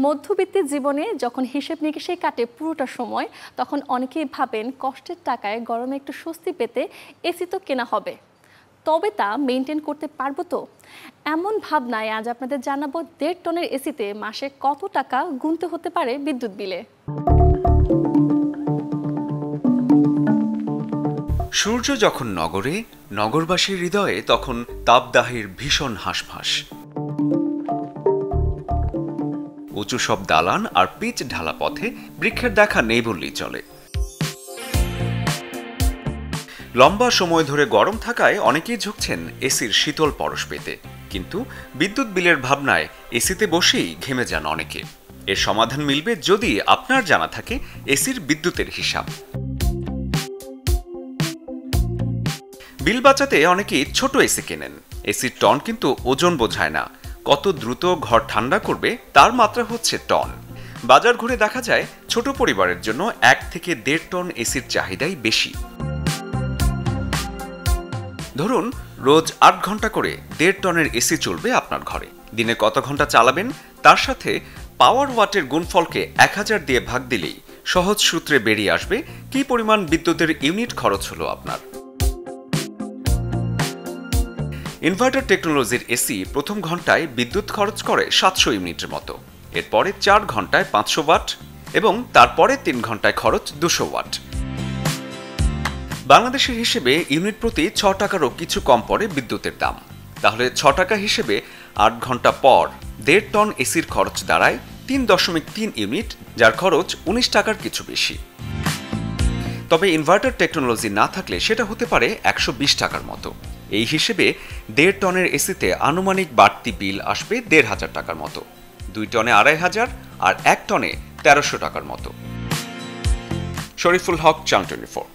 মধ্যবিত্তের জীবনে যখন হিসেব নিকেশে কাটে পুরোটা সময়, তখন অনেকেই ভাবেন কষ্টের টাকায় গরমে একটু স্বস্তি পেতে এসি তো কেনা হবে, তবে তা মেনটেন করতে পারবো তো? এমন ভাবনায় আজ আপনাদের জানাবো 1.5 টনের এসিতে মাসে কত টাকা গুনতে হতে পারে বিদ্যুৎ বিলে। সূর্য যখন নগরে, নগরবাসীর হৃদয়ে তখন তাপদাহের ভীষণ হাঁসফাঁস। উঁচু সব দালান আর পিচ ঢালা পথে বৃক্ষের দেখা নেই বললেই চলে। লম্বা সময় ধরে গরম থাকায় অনেকেই ঝুঁকছেন এসির শীতল পরশ পেতে, কিন্তু বিদ্যুৎ বিলের ভাবনায় এসিতে বসেই ঘেমে যান অনেকে। এর সমাধান মিলবে যদি আপনার জানা থাকে এসির বিদ্যুতের হিসাব। বিল বাঁচাতে অনেকেই ছোট এসি কেনেন। এসির টন কিন্তু ওজন বোঝায় না, কত দ্রুত ঘর ঠান্ডা করবে তার মাত্রা হচ্ছে টন। বাজার ঘুরে দেখা যায় ছোট পরিবারের জন্য 1 থেকে 1.5 টন এসির চাহিদাই বেশি। ধরুন রোজ 8 ঘন্টা করে 1.5 টনের এসি চলবে আপনার ঘরে। দিনে কত ঘন্টা চালাবেন তার সাথে পাওয়ার ওয়াটের গুণফলকে 1000 দিয়ে ভাগ দিলেই সহজ সূত্রে বেরিয়ে আসবে কি পরিমাণ বিদ্যুতের ইউনিট খরচ হলো আপনার। ইনভার্টার টেকনোলজির এসি প্রথম ঘন্টায় বিদ্যুৎ খরচ করে 700 ইউনিটের মতো, এরপরে 4 ঘন্টায় 500 ওয়াট এবং তারপরে 3 ঘন্টায় খরচ 200 ওয়াট। বাংলাদেশের হিসেবে ইউনিট প্রতি 6 টাকারও কিছু কম পড়ে বিদ্যুতের দাম। তাহলে 6 টাকা হিসেবে 8 ঘন্টা পর 1.5 টন এসির খরচ দাঁড়ায় 3.3 ইউনিট, যার খরচ 19 টাকার কিছু বেশি। তবে ইনভার্টার টেকনোলজি না থাকলে সেটা হতে পারে 120 টাকার মতো। এই হিসেবে 1.5 টনের এসিতে আনুমানিক বাড়তি বিল আসবে 1,500 টাকার মতো, 2 টনে 2,500 আর 1 টনে 1,300 টাকার মতো। শরীফুল হক, চ্যানেল 24।